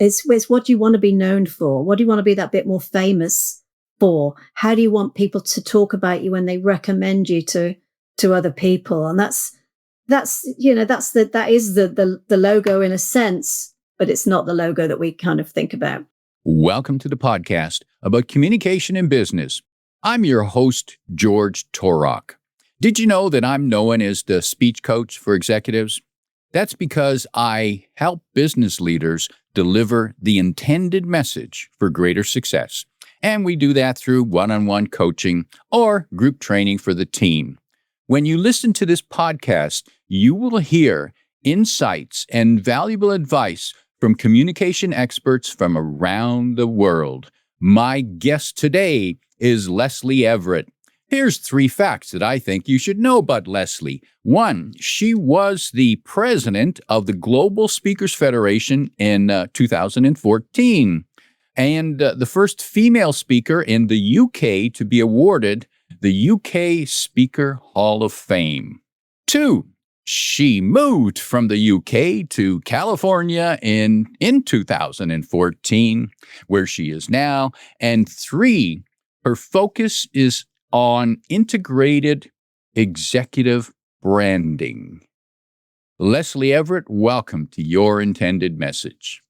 It's what do you want to be known for? What do you want to be that bit more famous for? How do you want people to talk about you when they recommend you to other people? And that is the logo in a sense, but it's not the logo that we kind of think about. Welcome to the podcast about communication in business. I'm your host, George Torok. Did you know that I'm known as the speech coach for executives? That's because I help business leaders deliver the intended message for greater success. And we do that through one-on-one coaching or group training for the team. When you listen to this podcast, you will hear insights and valuable advice from communication experts from around the world. My guest today is Lesley Everett. Here's 3 facts that I think you should know about Lesley. 1, she was the president of the Global Speakers Federation in 2014, and the first female speaker in the UK to be awarded the UK Speaker Hall of Fame. 2, she moved from the UK to California in 2014, where she is now. And 3, her focus is on integrated executive branding. Lesley Everett, welcome to Your Intended Message.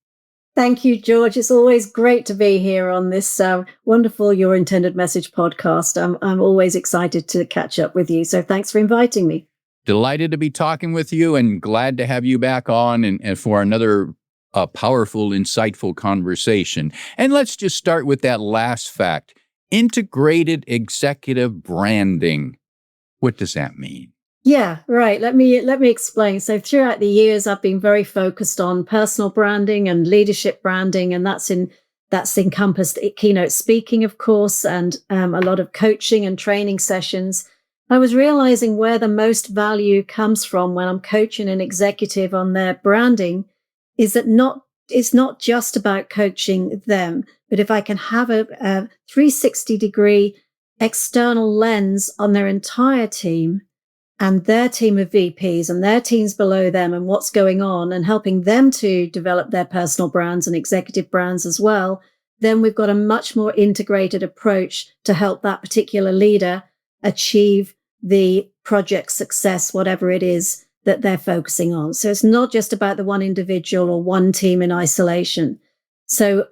Thank you, George. It's always great to be here on this wonderful Your Intended Message podcast. I'm always excited to catch up with you. So thanks for inviting me. Delighted to be talking with you and glad to have you back on and for another powerful, insightful conversation. And let's just start with that last fact. Integrated executive branding. What does that mean? Yeah, right. Let me explain. So throughout the years, I've been very focused on personal branding and leadership branding, and that's encompassed keynote speaking, of course, and a lot of coaching and training sessions. I was realizing where the most value comes from when I'm coaching an executive on their branding is that it's not just about coaching them, but if I can have a 360-degree external lens on their entire team and their team of VPs and their teams below them and what's going on and helping them to develop their personal brands and executive brands as well, then we've got a much more integrated approach to help that particular leader achieve the project success, whatever it is that they're focusing on. So it's not just about the one individual or one team in isolation. So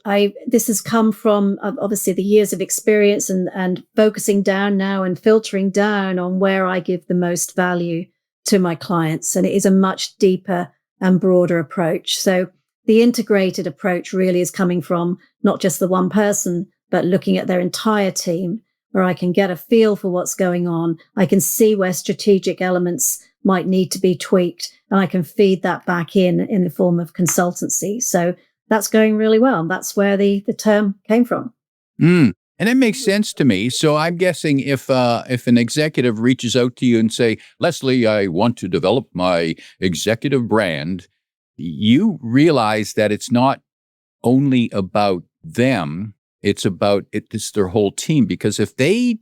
this has come from obviously the years of experience and focusing down now and filtering down on where I give the most value to my clients. And it is a much deeper and broader approach. So the integrated approach really is coming from not just the one person, but looking at their entire team, where I can get a feel for what's going on. I can see where strategic elements might need to be tweaked, and I can feed that back in the form of consultancy. So that's going really well. That's where the term came from. And it makes sense to me. So I'm guessing if an executive reaches out to you and say, Lesley, I want to develop my executive brand, you realize that it's not only about them, it's their whole team. Because if they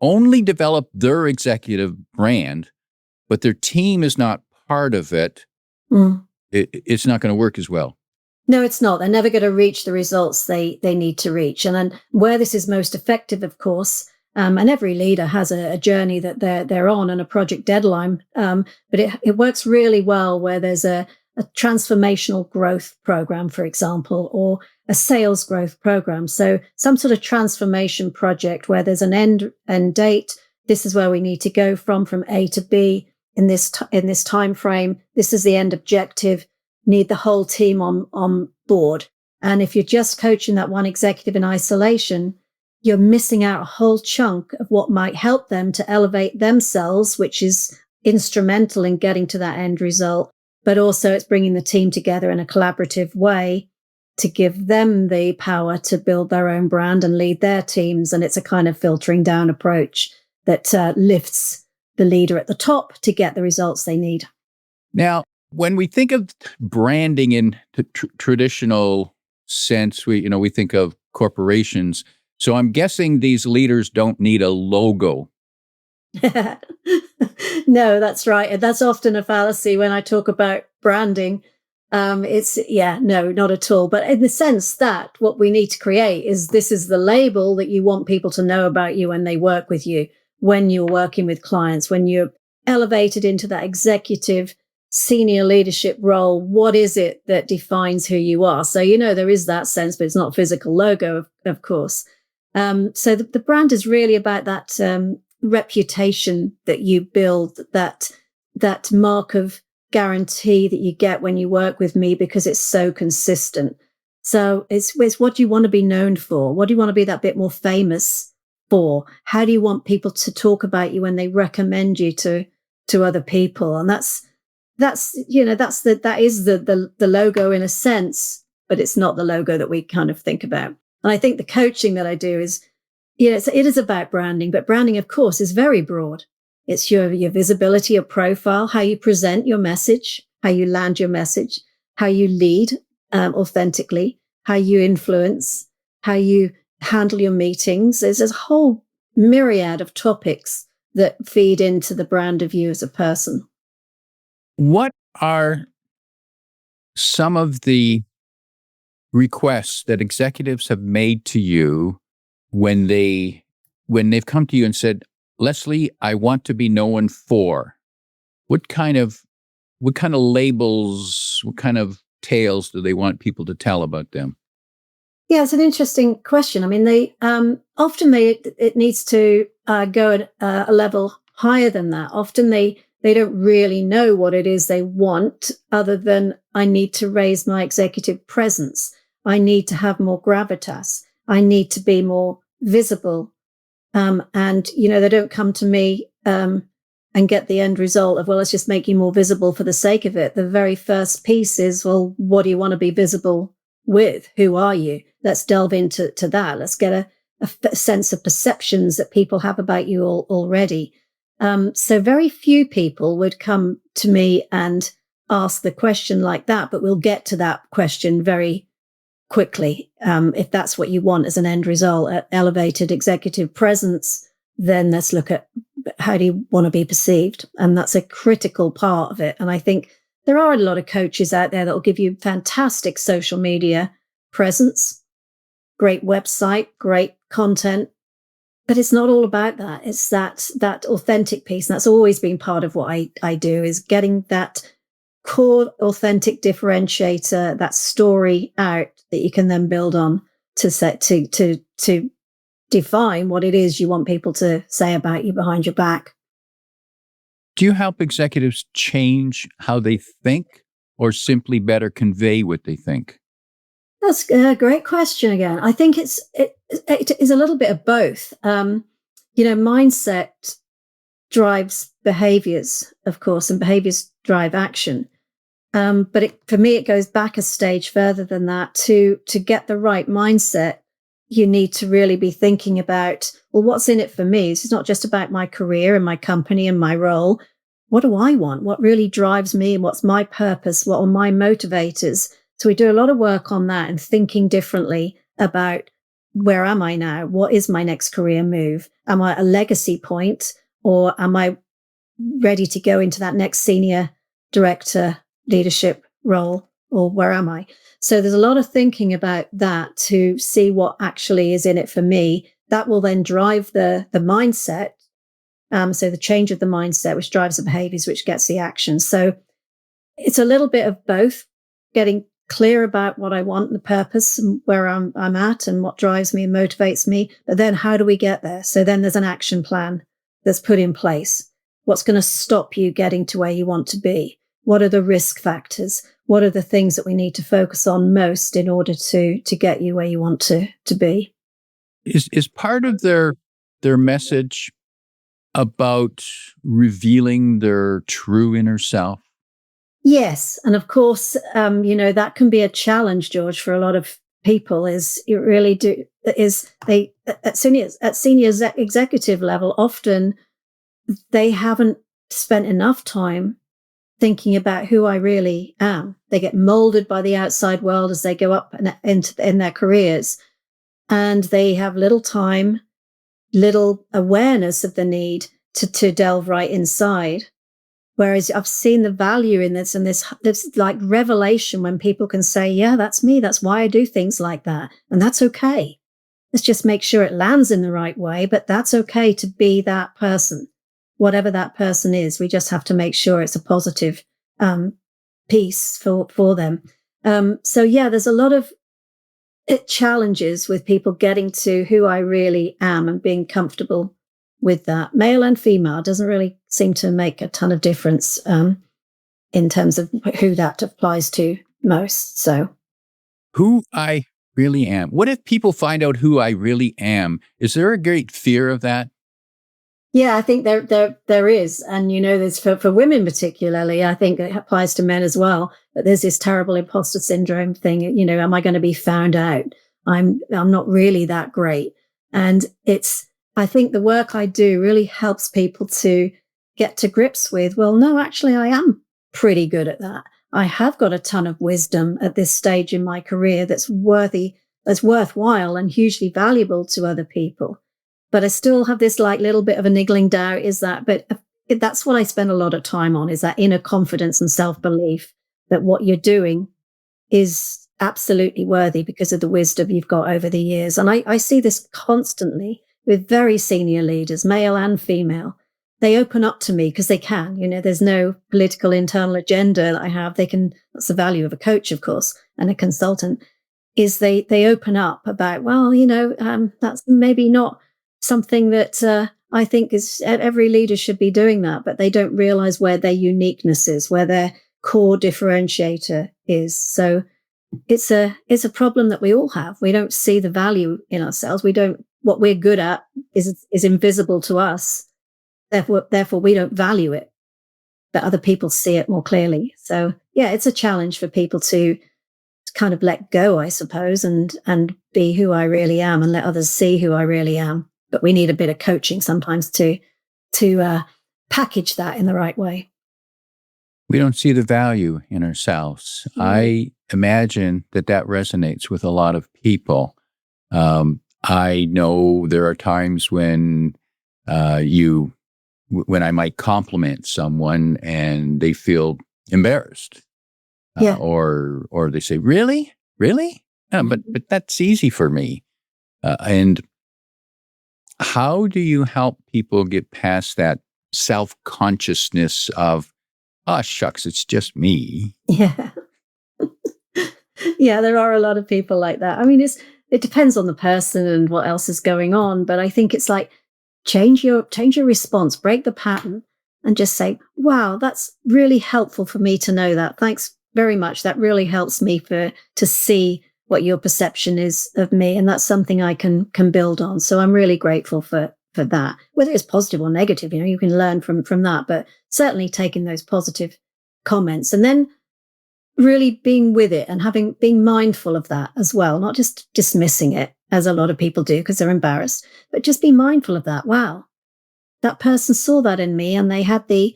only develop their executive brand, but their team is not part of it, it's not going to work as well. No, it's not. They're never going to reach the results they need to reach. And then where this is most effective, of course, and every leader has a journey that they're on and a project deadline. But it works really well where there's a transformational growth program, for example, or a sales growth program. So some sort of transformation project where there's an end date. This is where we need to go from A to B in this time frame. This is the end objective. Need the whole team on board. And if you're just coaching that one executive in isolation, you're missing out a whole chunk of what might help them to elevate themselves, which is instrumental in getting to that end result. But also it's bringing the team together in a collaborative way to give them the power to build their own brand and lead their teams. And it's a kind of filtering down approach that lifts the leader at the top to get the results they need. Now, when we think of branding in the traditional sense, we think of corporations. So I'm guessing these leaders don't need a logo. No, that's right. And that's often a fallacy when I talk about branding. It's no, not at all. But in the sense that what we need to create is this is the label that you want people to know about you when they work with you, when you're working with clients, when you're elevated into that executive senior leadership role. What is it that defines who you are? So, there is that sense, but it's not physical logo, of course. So the brand is really about that reputation that you build, that mark of guarantee that you get when you work with me because it's so consistent. So it's what do you want to be known for? What do you want to be that bit more famous for? How do you want people to talk about you when they recommend you to other people? And that is the logo in a sense, but it's not the logo that we kind of think about. And I think the coaching that I do is, it is about branding, but branding, of course, is very broad. It's your visibility, your profile, how you present your message, how you land your message, how you lead authentically, how you influence, how you handle your meetings. There's a whole myriad of topics that feed into the brand of you as a person. What are some of the requests that executives have made to you when they've come to you and said, Lesley, I want to be known for? What kind of labels, what kind of tales do they want people to tell about them? Yeah, it's an interesting question. I mean, they often it needs to go at a level higher than that. Often they don't really know what it is they want, other than I need to raise my executive presence. I need to have more gravitas. I need to be more visible. And, they don't come to me and get the end result of, well, let's just make you more visible for the sake of it. The very first piece is, well, what do you want to be visible with? Who are you? Let's delve into that. Let's get a sense of perceptions that people have about you already. So very few people would come to me and ask the question like that, but we'll get to that question very quickly. If that's what you want as an end result, at elevated executive presence, then let's look at how do you want to be perceived? And that's a critical part of it. And I think there are a lot of coaches out there that will give you fantastic social media presence, great website, great content, but it's not all about that. It's that authentic piece. And that's always been part of what I do, is getting that core authentic differentiator, that story out that you can then build on to define what it is you want people to say about you behind your back. Do you help executives change how they think, or simply better convey what they think? That's a great question again. I think it is a little bit of both. Mindset drives behaviors, of course, and behaviors drive action. But for me, it goes back a stage further than that. To get the right mindset, you need to really be thinking about, well, what's in it for me? This is not just about my career and my company and my role. What do I want? What really drives me? And what's my purpose? What are my motivators? So we do a lot of work on that and thinking differently about, where am I now? What is my next career move? Am I at a legacy point, or am I ready to go into that next senior director leadership role, or where am I? So there's a lot of thinking about that to see what actually is in it for me. That will then drive the mindset. So the change of the mindset, which drives the behaviors, which gets the action. So it's a little bit of both, getting clear about what I want, the purpose, and where I'm at, and what drives me and motivates me. But then how do we get there? So then there's an action plan that's put in place. What's going to stop you getting to where you want to be? What are the risk factors? What are the things that we need to focus on most in order to get you where you want to be? Is part of their message about revealing their true inner self? Yes. And of course, that can be a challenge, George, for a lot of people. Is it really they at senior executive level, often they haven't spent enough time thinking about who I really am. They get molded by the outside world as they go up in their careers, and they have little time, little awareness of the need to delve right inside Whereas I've seen the value in this, and this like revelation when people can say, yeah, that's me. That's why I do things like that. And that's okay. Let's just make sure it lands in the right way, but that's okay to be that person, whatever that person is. We just have to make sure it's a positive piece for them. So yeah, there's a lot of challenges with people getting to who I really am and being comfortable with that. Male and female doesn't really seem to make a ton of difference in terms of who that applies to most. So, Who I really am. What if people find out who I really am? Is there a great fear of that? yeah, I think there is, and there's for women particularly. I think it applies to men as well. But there's this terrible imposter syndrome thing. Am I going to be found out? I'm not really that great, and I think the work I do really helps people to get to grips with. Well, no, actually, I am pretty good at that. I have got a ton of wisdom at this stage in my career that's worthwhile, and hugely valuable to other people. But I still have this like little bit of a niggling doubt but that's what I spend a lot of time on, is that inner confidence and self-belief that what you're doing is absolutely worthy because of the wisdom you've got over the years. And I see this constantly with very senior leaders, male and female. They open up to me because they can. There's no political internal agenda that I have. That's the value of a coach, of course, and a consultant, is they open up about, well, that's maybe not something that I think is every leader should be doing that, but they don't realize where their uniqueness is, where their core differentiator is. So it's a problem that we all have. We don't see the value in ourselves. What we're good at is invisible to us. Therefore we don't value it, but other people see it more clearly. So yeah, it's a challenge for people to kind of let go, I suppose, and be who I really am and let others see who I really am. But we need a bit of coaching sometimes to package that in the right way. We don't see the value in ourselves. I imagine that resonates with a lot of people. I know there are times when when I might compliment someone and they feel embarrassed, or they say, "Really, really?" But that's easy for me. And how do you help people get past that self-consciousness of, "Oh, shucks, it's just me"? Yeah. Yeah, there are a lot of people like that. I mean, it depends on the person and what else is going on, but I think it's like change your response, break the pattern, and just say, "Wow, that's really helpful for me to know that. Thanks very much. That really helps me to see what your perception is of me, and that's something I can build on." So I'm really grateful for that. Whether it's positive or negative, you can learn from that, but certainly taking those positive comments and then really being with it and being mindful of that as well, not just dismissing it as a lot of people do because they're embarrassed, but just be mindful of that. Wow, that person saw that in me and they had they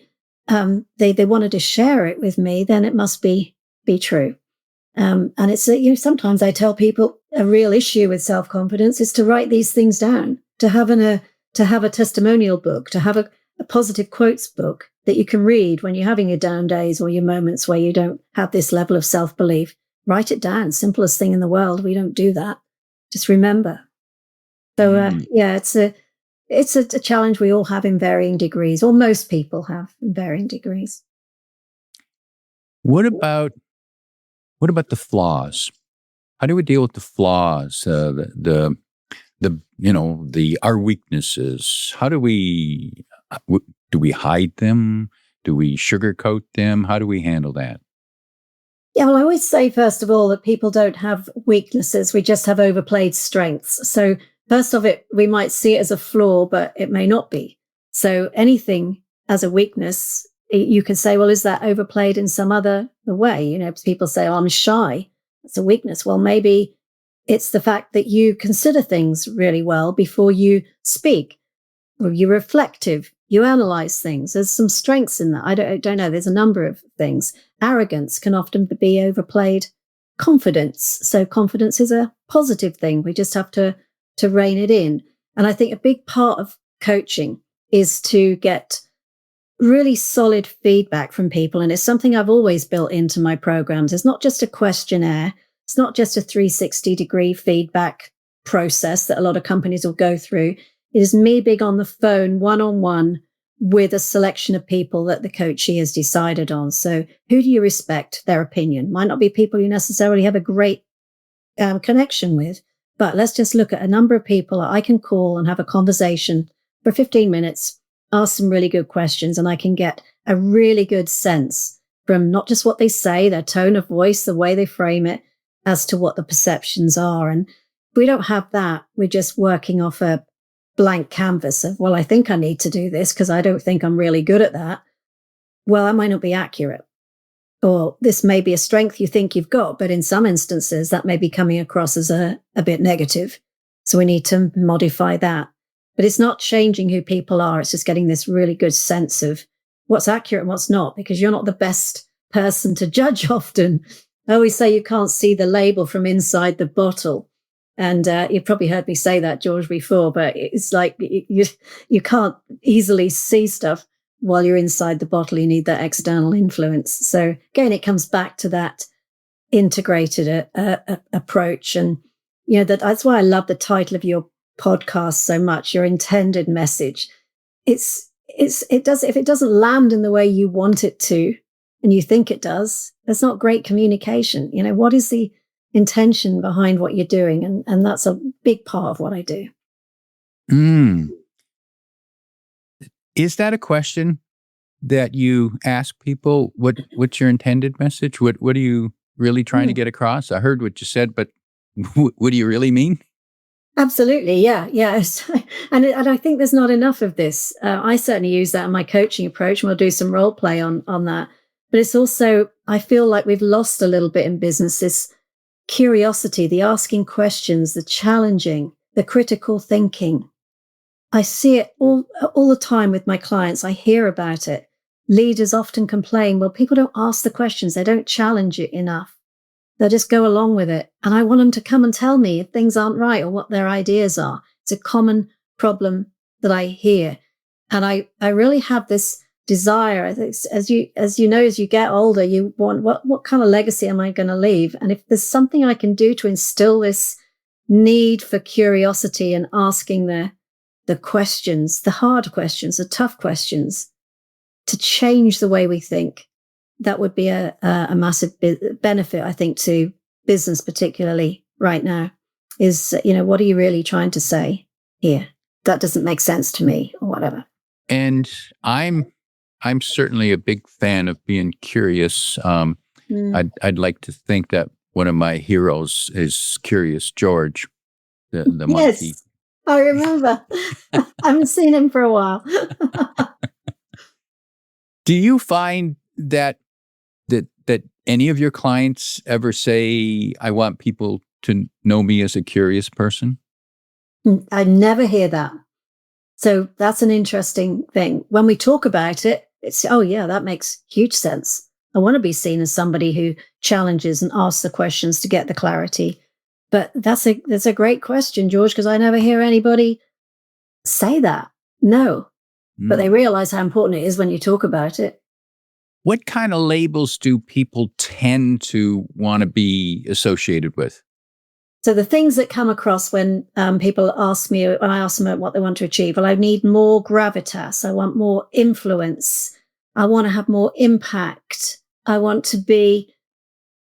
wanted to share it with me, then it must be true. And it's sometimes I tell people a real issue with self-confidence is to write these things down, to have a testimonial book, to have a positive quotes book that you can read when you're having your down days or your moments where you don't have this level of self-belief. Write it down. Simplest thing in the world. We don't do that. Just remember. So yeah, it's a challenge we all have in varying degrees, or most people have in varying degrees. What about the flaws? How do we deal with the flaws? Our weaknesses. How do we hide them? Do we sugarcoat them? How do we handle that? Yeah, well, I always say, first of all, that people don't have weaknesses. We just have overplayed strengths. So first of it, we might see it as a flaw, but it may not be. So anything as a weakness, you can say, well, is that overplayed in some other way? People say, oh, I'm shy. That's a weakness. Well, maybe it's the fact that you consider things really well before you speak, or you're reflective. You analyze things. There's some strengths in that. I don't know. There's a number of things. Arrogance can often be overplayed confidence. So confidence is a positive thing. We just have to rein it in. And I think a big part of coaching is to get really solid feedback from people. And it's something I've always built into my programs. It's not just a questionnaire. It's not just a 360-degree feedback process that a lot of companies will go through. It is me big on the phone, one-on-one, with a selection of people that the coachee has decided on. So who do you respect their opinion? Might not be people you necessarily have a great connection with, but let's just look at a number of people I can call and have a conversation for 15 minutes, ask some really good questions, and I can get a really good sense from not just what they say, their tone of voice, the way they frame it, as to what the perceptions are. And if we don't have that, we're just working off a blank canvas of, well, I think I need to do this because I don't think I'm really good at that. Well, that might not be accurate. Or this may be a strength you think you've got, but in some instances that may be coming across as a bit negative. So we need to modify that. But it's not changing who people are. It's just getting this really good sense of what's accurate and what's not, because you're not the best person to judge often. I always say you can't see the label from inside the bottle. And you've probably heard me say that, George, before, but it's like you can't easily see stuff while you're inside the bottle. You need that external influence. So again, it comes back to that integrated approach. And, you know, that's why I love the title of your podcast so much, your intended message. If it doesn't land in the way you want it to, and you think it does, that's not great communication. You know, what is the intention behind what you're doing? And that's a big part of what I do. Is that a question that you ask people? What's your intended message? What are you really trying to get across? I heard what you said, but what do you really mean? Absolutely. Yeah. Yes. And I think there's not enough of this. I certainly use that in my coaching approach, and we'll do some role play on that. But it's also, I feel like we've lost a little bit in business, this curiosity, the asking questions, the challenging, the critical thinking. I see it all the time with my clients. I hear about it. Leaders often complain, well, people don't ask the questions. They don't challenge it enough. They'll just go along with it. And I want them to come and tell me if things aren't right or what their ideas are. It's a common problem that I hear. And I really have this desire. I think as you know, as you get older, you want, what kind of legacy am I going to leave? And if there's something I can do to instill this need for curiosity and asking the questions, the hard questions, the tough questions, to change the way we think, that would be a massive benefit, I think, to business, particularly right now, is, you know, what are you really trying to say here? That doesn't make sense to me, or whatever. And I'm certainly a big fan of being curious. I'd like to think that one of my heroes is Curious George, the monkey. Yes, I remember. I haven't seen him for a while. Do you find that any of your clients ever say, I want people to know me as a curious person? I never hear that. So that's an interesting thing. When we talk about it, it's, oh yeah, that makes huge sense. I want to be seen as somebody who challenges and asks the questions to get the clarity. But that's a great question, George, because I never hear anybody say that. No. But they realize how important it is when you talk about it. What kind of labels do people tend to want to be associated with? So the things that come across when people ask me, when I ask them what they want to achieve, well, I need more gravitas. I want more influence. I want to have more impact. I want to be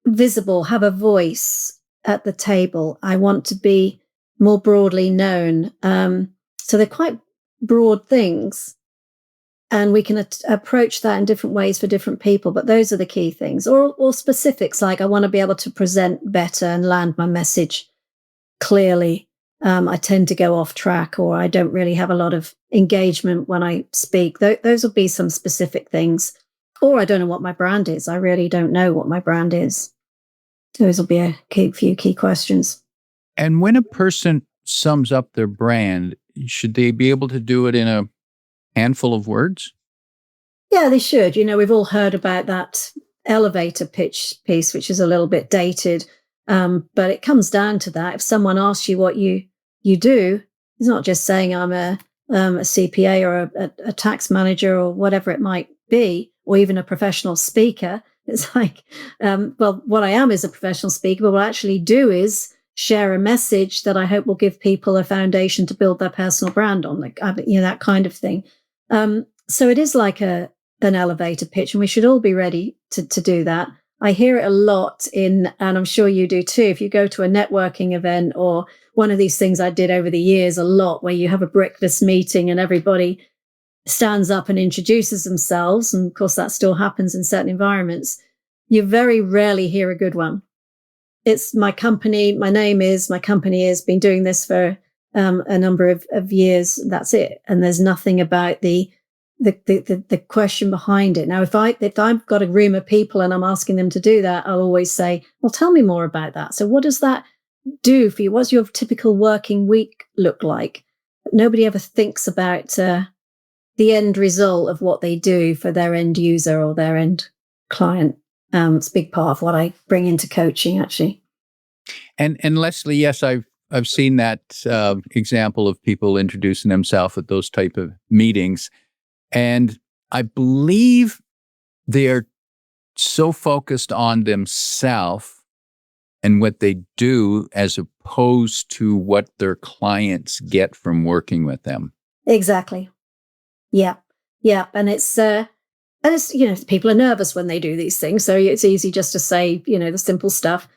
visible, have a voice at the table. I want to be more broadly known. So they're quite broad things. And we can approach that in different ways for different people, but those are the key things. Or specifics, like I want to be able to present better and land my message clearly. I tend to go off track, or I don't really have a lot of engagement when I speak. Those will be some specific things. Or I don't know what my brand is. I really don't know what my brand is. Those will be a few key questions. And when a person sums up their brand, should they be able to do it in a handful of words? Yeah, they should. You know, we've all heard about that elevator pitch piece, which is a little bit dated. But it comes down to that. If someone asks you what you do, it's not just saying I'm a a CPA or a tax manager or whatever it might be, or even a professional speaker. It's like, well, what I am is a professional speaker, but what I actually do is share a message that I hope will give people a foundation to build their personal brand on, like, that kind of thing. So it is like an elevator pitch, and we should all be ready to do that. I hear it a lot and I'm sure you do too. If you go to a networking event or one of these things I did over the years a lot, where you have a breakfast meeting and everybody stands up and introduces themselves, and of course that still happens in certain environments, you very rarely hear a good one. It's my company, my company has been doing this for a number of years. That's it. And there's nothing about the question behind it. Now, if I've got a room of people and I'm asking them to do that, I'll always say, well, tell me more about that. So what does that do for you? What's your typical working week look like? But nobody ever thinks about the end result of what they do for their end user or their end client. It's a big part of what I bring into coaching, actually. And Lesley, yes, I've seen that example of people introducing themselves at those type of meetings. And I believe they're so focused on themselves and what they do as opposed to what their clients get from working with them. Exactly. Yeah. And it's people are nervous when they do these things. So it's easy just to say, the simple stuff.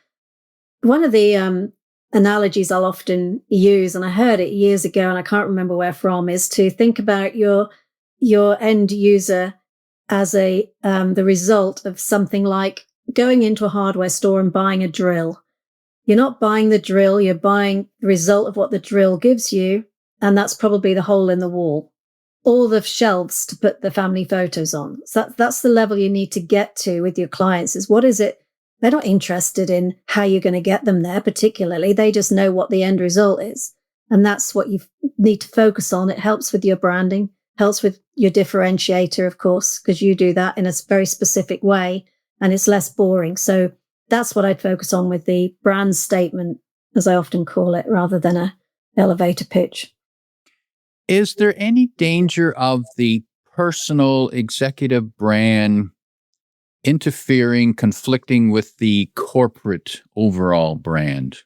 One of the analogies I'll often use, and I heard it years ago and I can't remember where from, is to think about your end user as the result of something like going into a hardware store and buying a drill. You're not buying the drill, you're buying the result of what the drill gives you, and that's probably the hole in the wall, or the shelves to put the family photos on. So that's the level you need to get to with your clients, is what is it? They're not interested in how you're going to get them there particularly. They just know what the end result is. And that's what you need to focus on. It helps with your branding, helps with your differentiator, of course, because you do that in a very specific way and it's less boring. So that's what I'd focus on with the brand statement, as I often call it, rather than a elevator pitch. Is there any danger of the personal executive brand conflicting with the corporate overall brand?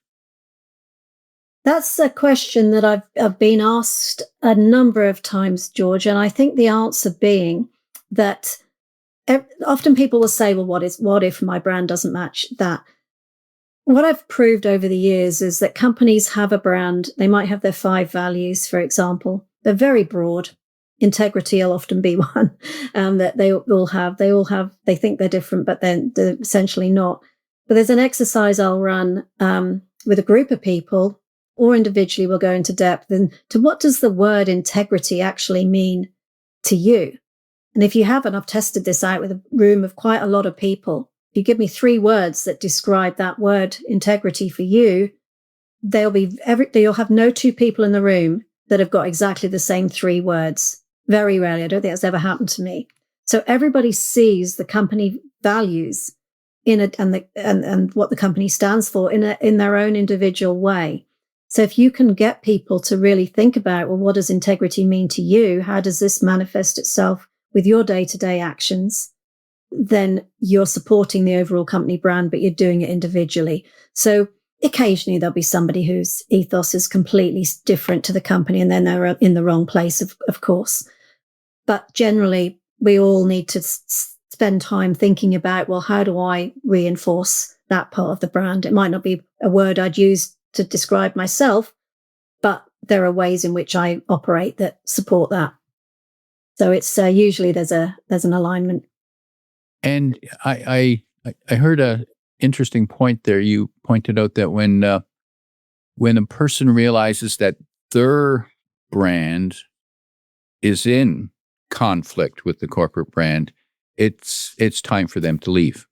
That's a question that I've been asked a number of times, George, and I think the answer being that often people will say, well, what if my brand doesn't match that? What I've proved over the years is that companies have a brand. They might have their 5 values, for example. They're very broad. Integrity will often be one that they all have. They think they're different, but they're essentially not. But there's an exercise I'll run with a group of people, or individually we'll go into depth into what does the word integrity actually mean to you? And if you haven't, I've tested this out with a room of quite a lot of people. If you give me 3 words that describe that word integrity for you, you'll have no 2 people in the room that have got exactly the same 3 words. Very rarely. I don't think that's ever happened to me. So everybody sees the company values in it and what the company stands for in their own individual way. So if you can get people to really think about, well, what does integrity mean to you? How does this manifest itself with your day-to-day actions? Then you're supporting the overall company brand, but you're doing it individually. So occasionally there'll be somebody whose ethos is completely different to the company, and then they're in the wrong place, of course. But generally, we all need to spend time thinking about, well, how do I reinforce that part of the brand? It might not be a word I'd use to describe myself, but there are ways in which I operate that support that. So it's usually there's an alignment. And I heard a interesting point there. You pointed out that when a person realizes that their brand is in conflict with the corporate brand, it's time for them to leave.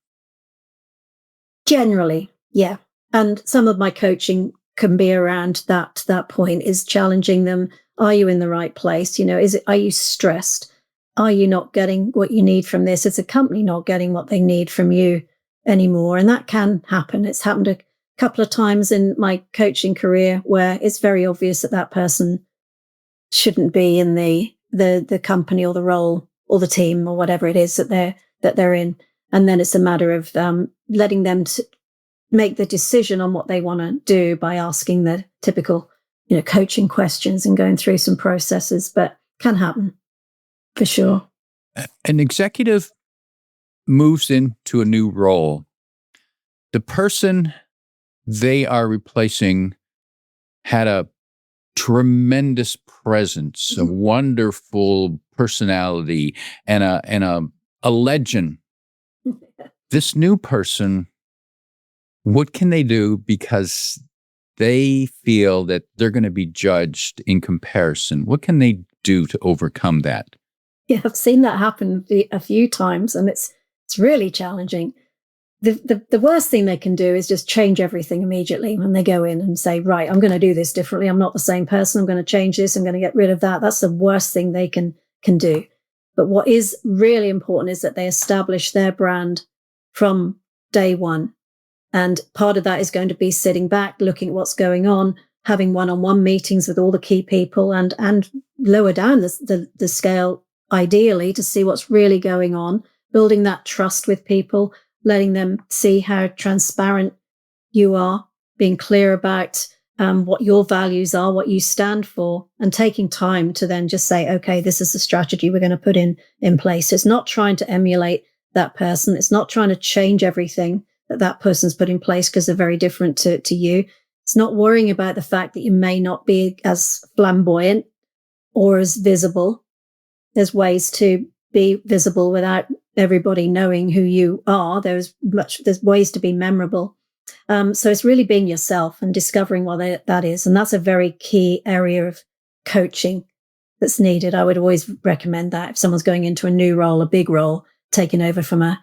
Generally, yeah. And some of my coaching can be around that point, is challenging them. Are you in the right place? Are you stressed? Are you not getting what you need from this? Is the company not getting what they need from you anymore? And that can happen. It's happened a couple of times in my coaching career where it's very obvious that person shouldn't be in the company or the role or the team or whatever it is that they're in. And then it's a matter of letting them make the decision on what they want to do by asking the typical, coaching questions and going through some processes. But can happen for sure. An executive moves into a new role. The person they are replacing had a tremendous presence, a wonderful personality, and a legend. This new person, what can they do because they feel that they're going to be judged in comparison? What can they do to overcome that? Yeah, I've seen that happen a few times, and it's really challenging. The worst thing they can do is just change everything immediately when they go in and say, right, I'm going to do this differently. I'm not the same person. I'm going to change this. I'm going to get rid of that. That's the worst thing they can do. But what is really important is that they establish their brand from day one. And part of that is going to be sitting back, looking at what's going on, having one-on-one meetings with all the key people and lower down the scale, ideally, to see what's really going on, building that trust with people, letting them see how transparent you are, being clear about what your values are, what you stand for, and taking time to then just say, okay, this is the strategy we're going to put in place. It's not trying to emulate that person. It's not trying to change everything that person's put in place because they're very different to you. It's not worrying about the fact that you may not be as flamboyant or as visible. There's ways to be visible without everybody knowing who you are. There's ways to be memorable. So it's really being yourself and discovering what that is. And that's a very key area of coaching that's needed. I would always recommend that if someone's going into a new role, a big role, taking over from a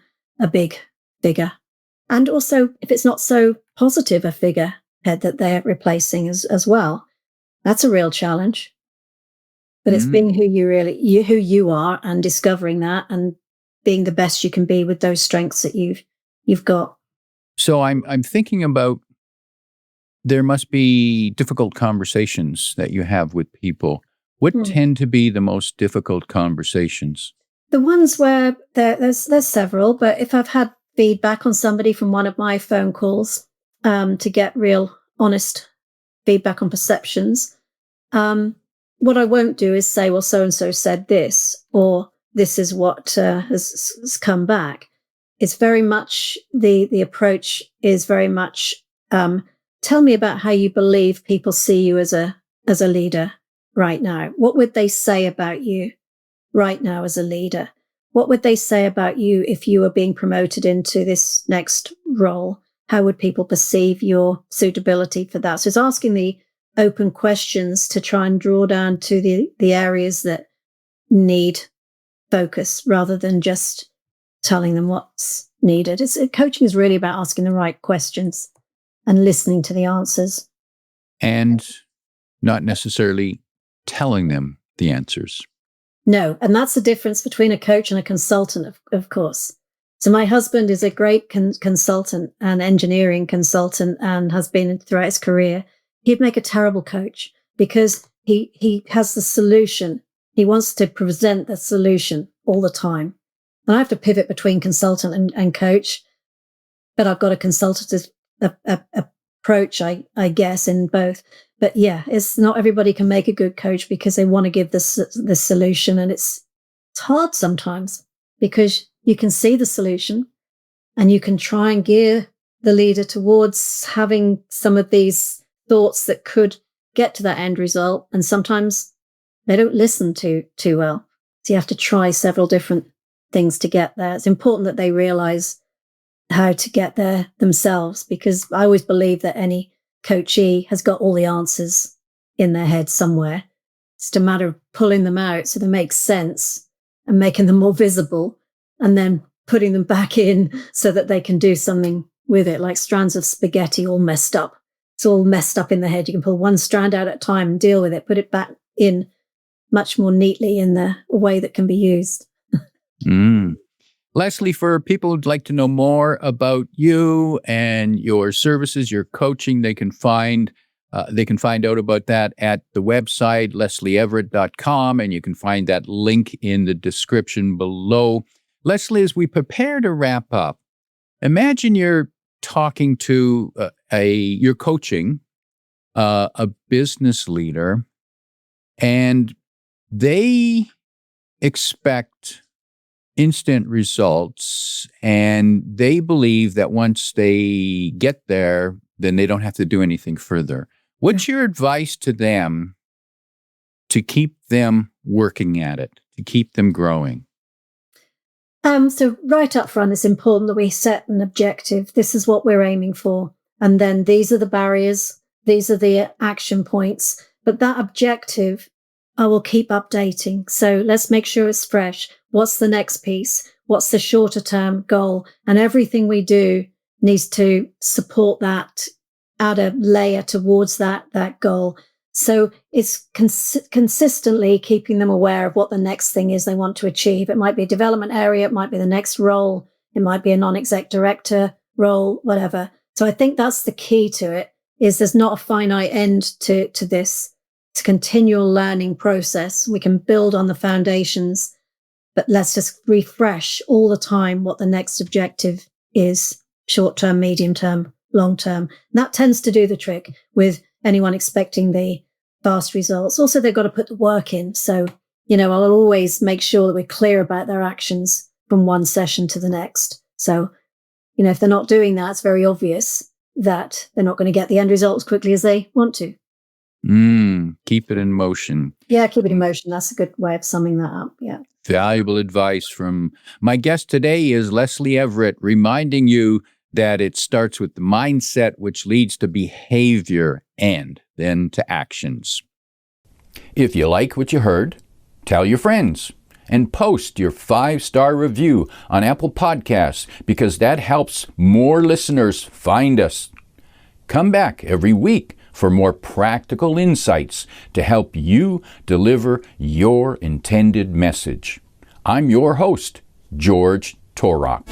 big figure. And also, if it's not so positive a figurehead that they're replacing as well, that's a real challenge. But it's being who you are and discovering that and being the best you can be with those strengths that you've got. So I'm thinking about there must be difficult conversations that you have with people. What tend to be the most difficult conversations? The ones where there's several, but if I've had feedback on somebody from one of my phone calls to get real honest feedback on perceptions, what I won't do is say, well, so-and-so said this, or this is what has come back. It's very much, the approach is very much, tell me about how you believe people see you as a leader right now. What would they say about you right now as a leader? What would they say about you if you were being promoted into this next role? How would people perceive your suitability for that? So it's asking the open questions to try and draw down to the areas that need focus rather than just telling them what's needed. Coaching is really about asking the right questions and listening to the answers. And not necessarily telling them the answers. No, and that's the difference between a coach and a consultant, of course. So my husband is a great consultant, an engineering consultant, and has been throughout his career. He'd make a terrible coach because he has the solution. He wants to present the solution all the time. And I have to pivot between consultant and coach, but I've got a consultative approach, I guess, in both. But yeah, it's not everybody can make a good coach because they want to give this solution. And it's hard sometimes because you can see the solution and you can try and gear the leader towards having some of these thoughts that could get to that end result. And sometimes they don't listen too well. So you have to try several different things to get there. It's important that they realize how to get there themselves, because I always believe that any coachee has got all the answers in their head somewhere. It's a matter of pulling them out so they make sense and making them more visible and then putting them back in so that they can do something with it, like strands of spaghetti all messed up. It's all messed up in the head. You can pull one strand out at a time and deal with it, put it back in much more neatly in the way that can be used. Lesley, for people who'd like to know more about you and your services, your coaching, they can find They can find out about that at the website, leslieeverett.com, and you can find that link in the description below. Lesley, as we prepare to wrap up, imagine you're talking to you're coaching a business leader, and they expect instant results, and they believe that once they get there, then they don't have to do anything further. What's your advice to them to keep them working at it, to keep them growing? So right up front, it's important that we set an objective. This is what we're aiming for. And then these are the barriers. These are the action points. But that objective, I will keep updating. So let's make sure it's fresh. What's the next piece? What's the shorter term goal? And everything we do needs to support that, add a layer towards that goal. So it's consistently keeping them aware of what the next thing is they want to achieve. It might be a development area. It might be the next role. It might be a non-exec director role, whatever. So I think that's the key to it, is there's not a finite end to this. It's a continual learning process. We can build on the foundations, but let's just refresh all the time what the next objective is, short-term, medium-term, long-term. That tends to do the trick with anyone expecting the fast results. Also, they've got to put the work in. So, I'll always make sure that we're clear about their actions from one session to the next. So, if they're not doing that, it's very obvious that they're not going to get the end result as quickly as they want to. Keep it in motion. Yeah, keep it in motion. That's a good way of summing that up. Yeah. Valuable advice from my guest today is Lesley Everett, reminding you that it starts with the mindset, which leads to behavior and then to actions. If you like what you heard, tell your friends and post your 5-star review on Apple Podcasts, because that helps more listeners find us. Come back every week for more practical insights to help you deliver your intended message. I'm your host, George Torok.